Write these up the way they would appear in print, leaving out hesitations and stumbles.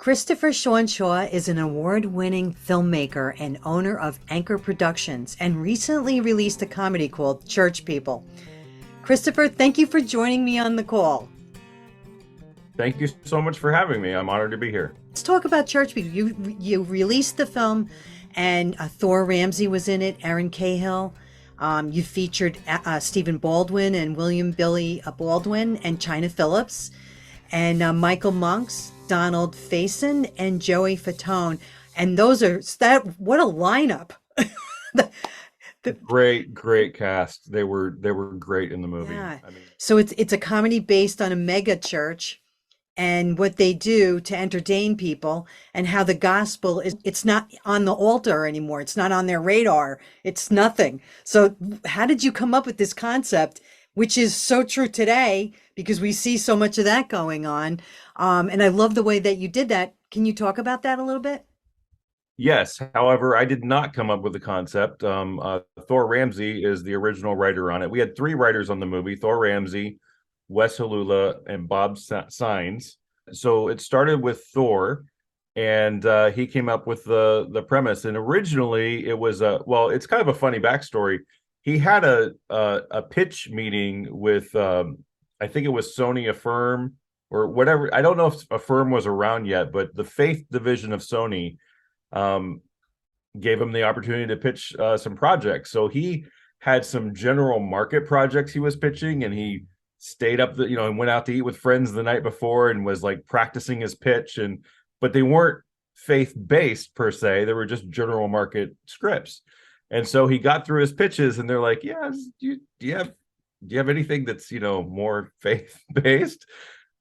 Christopher Shawn Shaw is an award-winning filmmaker and owner of Anchor Productions and recently released a comedy called Church People. Christopher, thank you for joining me on the call. Thank you so much for having me. I'm honored to be here. Let's talk about Church People. You released the film, and Thor Ramsey was in it, Erin Cahill. You featured Stephen Baldwin and William Billy Baldwin and Chynna Phillips, and Michael Monks, Donald Faison, and Joey Fatone. And what a lineup. Great cast. They were great in the movie. Yeah. So it's a comedy based on a mega church and what they do to entertain people, and how the gospel it's not on the altar anymore. It's not on their radar. It's nothing. So how did you come up with this concept, which is so true today because we see so much of that going on? And I love the way that you did that. Can you talk about that a little bit? Yes. However, I did not come up with the concept. Thor Ramsey is the original writer on it. We had three writers on the movie: Thor Ramsey, Wes Halula, and Bob Sines. So it started with Thor, and he came up with the premise. And originally, it was it's kind of a funny backstory. He had a pitch meeting with I think it was Sony Affirm or whatever. I don't know if Affirm was around yet, but the faith division of Sony gave him the opportunity to pitch some projects. So he had some general market projects he was pitching, and he stayed up and went out to eat with friends the night before and was like practicing his pitch. But they weren't faith-based per se. They were just general market scripts. And so he got through his pitches, and they're like, yeah, do you have anything that's, more faith-based?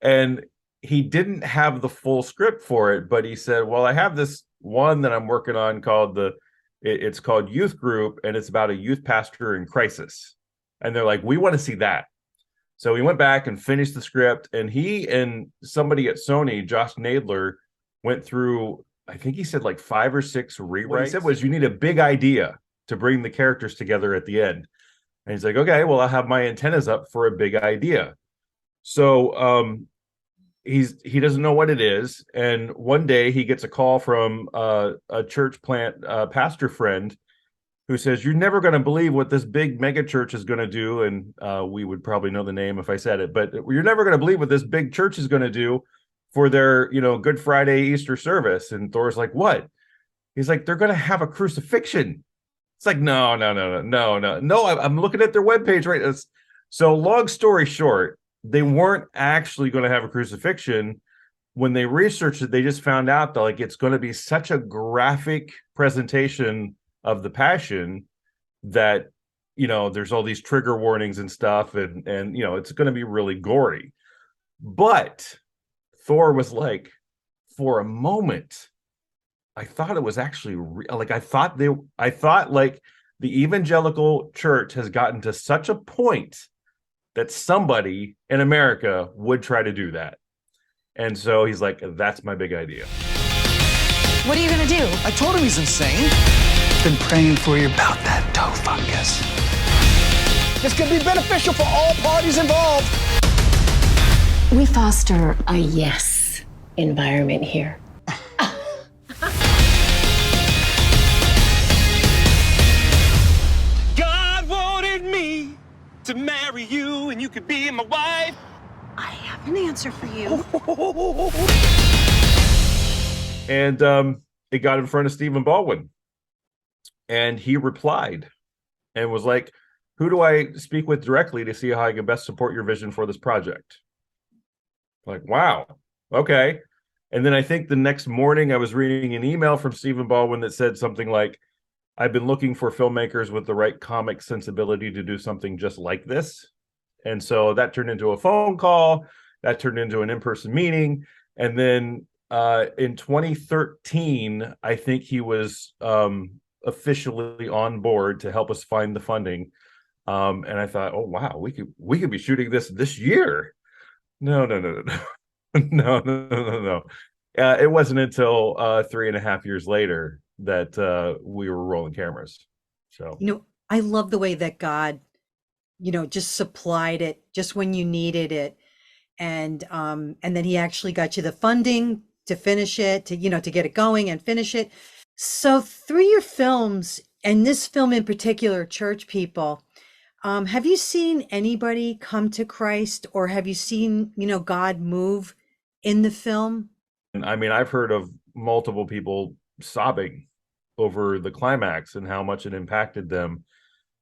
And he didn't have the full script for it, but he said, well, I have this one that I'm working on called it's called Youth Group, and it's about a youth pastor in crisis. And they're like, we want to see that. So he went back and finished the script, and he and somebody at Sony, Josh Nadler, went through, I think he said like 5 or 6 rewrites. What he said was, you need a big idea to bring the characters together at the end. And he's like, okay, well, I'll have my antennas up for a big idea. So he doesn't know what it is. And one day he gets a call from a church plant pastor friend who says, you're never going to believe what this big mega church is going to do. And we would probably know the name if I said it, but you're never going to believe what this big church is going to do for their, Good Friday Easter service. And Thor's like, what? He's like, they're going to have a crucifixion. It's like, no. I'm looking at their webpage right now. So long story short, they weren't actually going to have a crucifixion. When they researched it, they just found out that it's going to be such a graphic presentation of the passion that, there's all these trigger warnings and stuff, and it's going to be really gory. But Thor was like, for a moment, I thought it was actually I thought the evangelical church has gotten to such a point that somebody in America would try to do that. And so he's like, that's my big idea. What are you going to do? I told him he's insane. Been praying for you about that toe fungus. This could be beneficial for all parties involved. We foster a yes environment here. God wanted me to marry you, and you could be my wife. I have an answer for you. And it got in front of Stephen Baldwin, and he replied and was like, who do I speak with directly to see how I can best support your vision for this project? Like, wow, okay. And then I think the next morning I was reading an email from Stephen Baldwin that said something like, I've been looking for filmmakers with the right comic sensibility to do something just like this. And so that turned into a phone call, that turned into an in-person meeting. And then in 2013, I think he was officially on board to help us find the funding. And I thought, oh, wow, we could be shooting this year. No. No. It wasn't until 3.5 years later that we were rolling cameras. So, I love the way that God, just supplied it just when you needed it. And then he actually got you the funding to finish it, to, to get it going and finish it. So through your films, and this film in particular, Church People, have you seen anybody come to Christ, or have you seen, God move in the film? And I mean, I've heard of multiple people sobbing over the climax and how much it impacted them.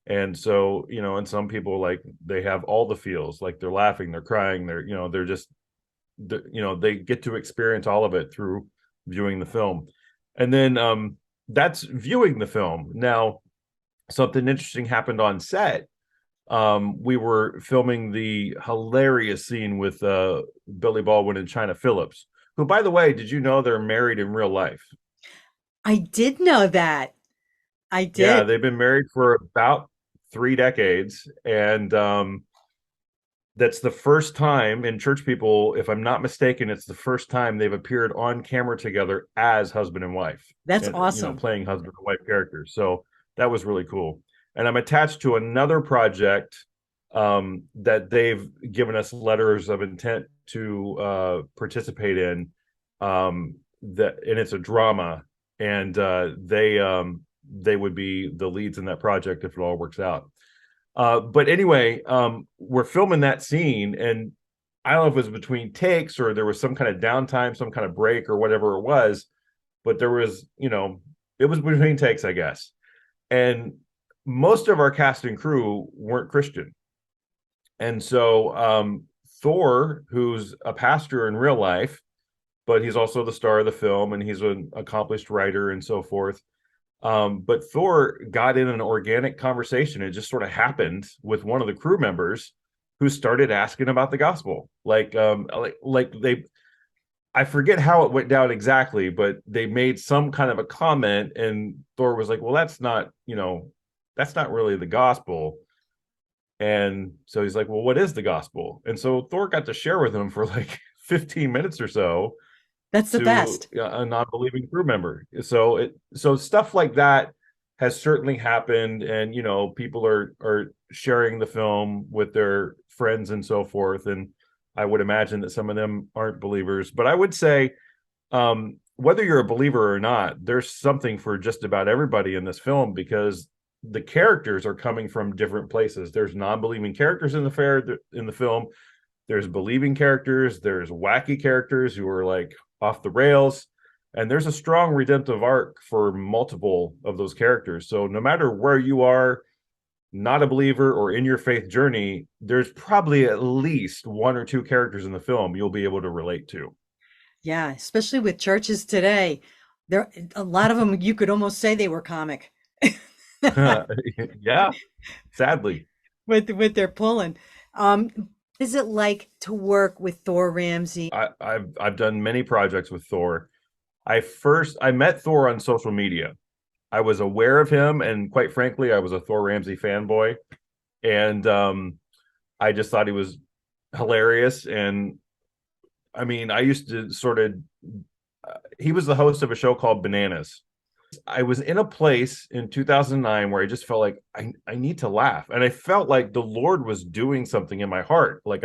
And so, and some people, like, they have all the feels, like they're laughing, they're crying, they're just, they get to experience all of it through viewing the film. And then that's viewing the film. Now, something interesting happened on set. We were filming the hilarious scene with Billy Baldwin and Chynna Phillips, who, by the way, did you know they're married in real life? I did know that. I did. Yeah, they've been married for about 3 decades. And that's the first time in Church People, if I'm not mistaken, it's the first time they've appeared on camera together as husband and wife. That's and, awesome. Playing husband and wife characters. So that was really cool. And I'm attached to another project that they've given us letters of intent to participate in. And it's a drama, and they would be the leads in that project if it all works out. But anyway, we're filming that scene, and I don't know if it was between takes or there was some kind of downtime, some kind of break or whatever it was, but there was, it was between takes, I guess. And most of our cast and crew weren't Christian. And so Thor, who's a pastor in real life, but he's also the star of the film, and he's an accomplished writer and so forth. But Thor got in an organic conversation. It just sort of happened with one of the crew members who started asking about the gospel. I forget how it went down exactly, but they made some kind of a comment, and Thor was like, well, that's not really the gospel. And so he's like, well, what is the gospel? And so Thor got to share with him for like 15 minutes or so. That's the best. A non-believing crew member. So stuff like that has certainly happened, and people are sharing the film with their friends and so forth. And I would imagine that some of them aren't believers, but I would say whether you're a believer or not, there's something for just about everybody in this film, because the characters are coming from different places. There's non-believing characters in the film. There's believing characters. There's wacky characters who are like off the rails, and there's a strong redemptive arc for multiple of those characters. So no matter where you are, not a believer or in your faith journey, there's probably at least 1 or 2 characters in the film you'll be able to relate to. Yeah, especially with churches today. There, a lot of them, you could almost say they were comic. Yeah, sadly. With their pulling. Is it like to work with Thor Ramsey? I've done many projects with Thor. I met Thor on social media. I was aware of him, and quite frankly, I was a Thor Ramsey fanboy, and I just thought he was hilarious. And I mean, I used to he was the host of a show called Bananas. I was in a place in 2009 where I just felt like I need to laugh. And I felt like the Lord was doing something in my heart. Like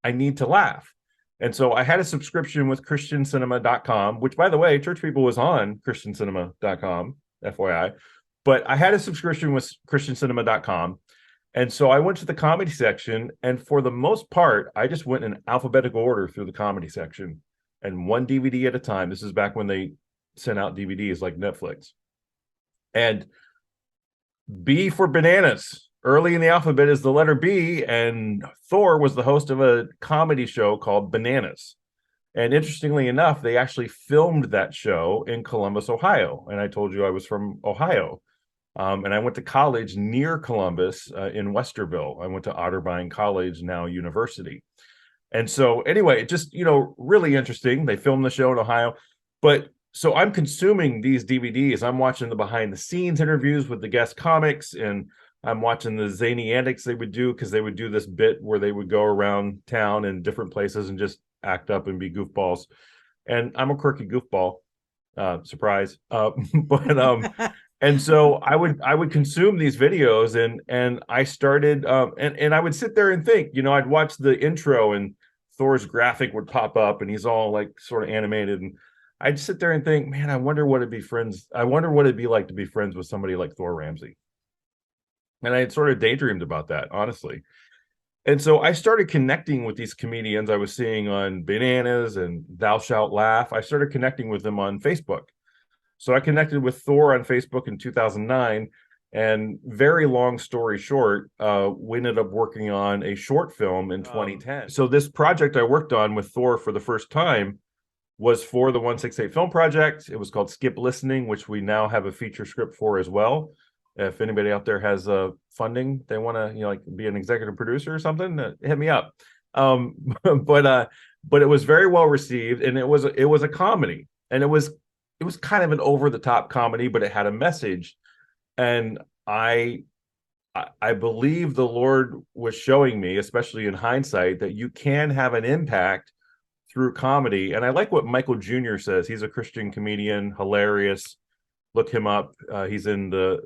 I need to laugh. And so I had a subscription with christiancinema.com, which, by the way, Church People was on christiancinema.com, FYI. But I had a subscription with christiancinema.com. And so I went to the comedy section. And for the most part, I just went in alphabetical order through the comedy section, and one DVD at a time. This is back when they sent out DVDs like Netflix. And B for Bananas, early in the alphabet, is the letter B, and Thor was the host of a comedy show called Bananas. And interestingly enough, they actually filmed that show in Columbus, Ohio. And I told you I was from Ohio. And I went to college near Columbus in Westerville. I went to Otterbein College, now University. And so anyway, just, really interesting. They filmed the show in Ohio. But so I'm consuming these DVDs. I'm watching the behind the scenes interviews with the guest comics, and I'm watching the zany antics they would do, because they would do this bit where they would go around town in different places and just act up and be goofballs. And I'm a quirky goofball, surprise. And so I would consume these videos, and I started and I would sit there and think, I'd watch the intro, and Thor's graphic would pop up and he's all like sort of animated, and I'd sit there and think, man, I wonder what it'd be like to be friends with somebody like Thor Ramsey. And I had sort of daydreamed about that, honestly. And so I started connecting with these comedians I was seeing on Bananas and Thou Shalt Laugh. I started connecting with them on Facebook. So I connected with Thor on Facebook in 2009. And very long story short, we ended up working on a short film in 2010. So this project I worked on with Thor for the first time was for the 168 Film Project. It was called Skip Listening, which we now have a feature script for as well. If anybody out there has funding, they want to like be an executive producer or something, hit me up. But it was very well received, and it was a comedy, and it was kind of an over the top comedy, but it had a message. And I believe the Lord was showing me, especially in hindsight, that you can have an impact through comedy. And I like what Michael Jr. says. He's a Christian comedian, hilarious. Look him up. He's in the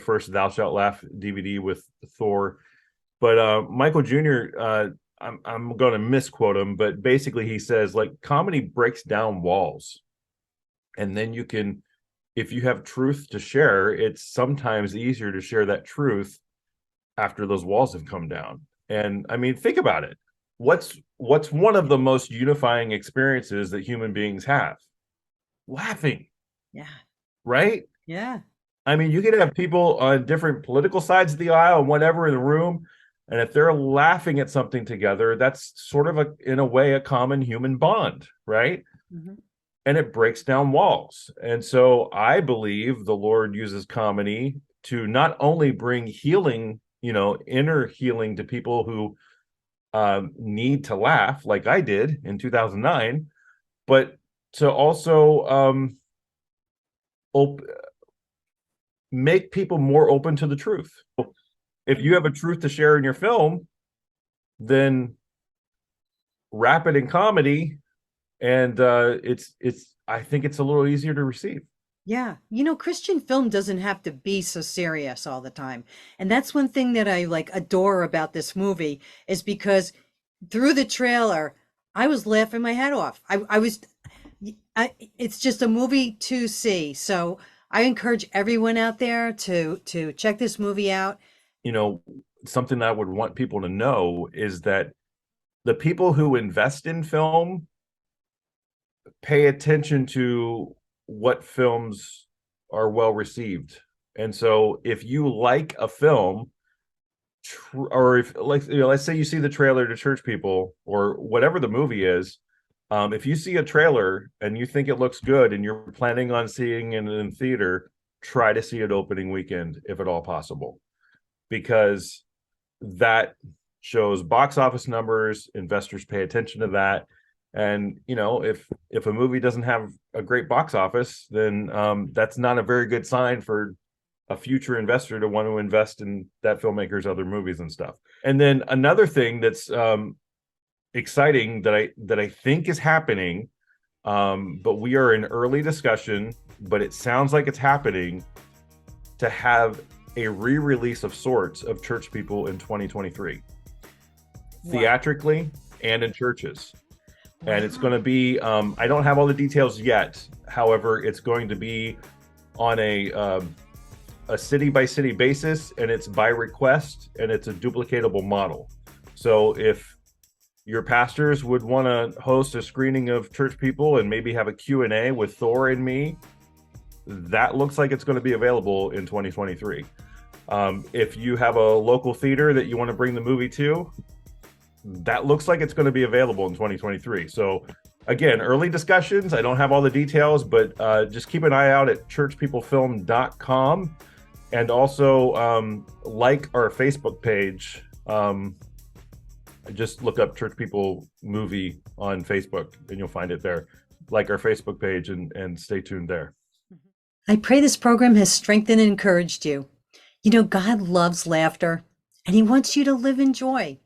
first Thou Shalt Laugh DVD with Thor. But Michael Jr., I'm going to misquote him, but basically he says, like, comedy breaks down walls. And then you can, if you have truth to share, it's sometimes easier to share that truth after those walls have come down. And I mean, think about it. What's one of the most unifying experiences that human beings have? Laughing. Yeah. Right? Yeah. I mean, you could have people on different political sides of the aisle, whatever, in the room, and if they're laughing at something together, that's sort of in a way, a common human bond, right? Mm-hmm. And it breaks down walls. And so I believe the Lord uses comedy to not only bring healing, inner healing to people who need to laugh, like I did in 2009, but to also make people more open to the truth. If you have a truth to share in your film, then wrap it in comedy, and I think it's a little easier to receive. Yeah. Christian film doesn't have to be so serious all the time. And that's one thing that I adore about this movie, is because through the trailer, I was laughing my head off. It's just a movie to see. So I encourage everyone out there to check this movie out. Something I would want people to know is that the people who invest in film pay attention to what films are well received. And so if you like a film, or if let's say you see the trailer to Church People or whatever the movie is, if you see a trailer and you think it looks good and you're planning on seeing it in theater, try to see it opening weekend if at all possible, because that shows box office numbers. Investors pay attention to that. And if a movie doesn't have a great box office, then that's not a very good sign for a future investor to want to invest in that filmmaker's other movies and stuff. And then another thing that's exciting that I think is happening, but we are in early discussion, but it sounds like it's happening, to have a re-release of sorts of Church People in 2023, theatrically and in churches. Wow. And it's going to be, I don't have all the details yet. However, it's going to be on a city by city basis, and it's by request, and it's a duplicatable model. So if your pastors would want to host a screening of Church People and maybe have a Q&A with Thor and me, that looks like it's going to be available in 2023. If you have a local theater that you want to bring the movie to, that looks like it's going to be available in 2023. So again, early discussions. I don't have all the details, but just keep an eye out at churchpeoplefilm.com, and also like our Facebook page. Just look up Church People Movie on Facebook and you'll find it there. Like our Facebook page and stay tuned there. I pray this program has strengthened and encouraged you. God loves laughter, and he wants you to live in joy.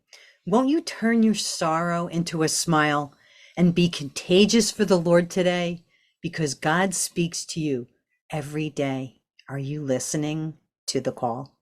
Won't you turn your sorrow into a smile and be contagious for the Lord today? Because God speaks to you every day. Are you listening to the call?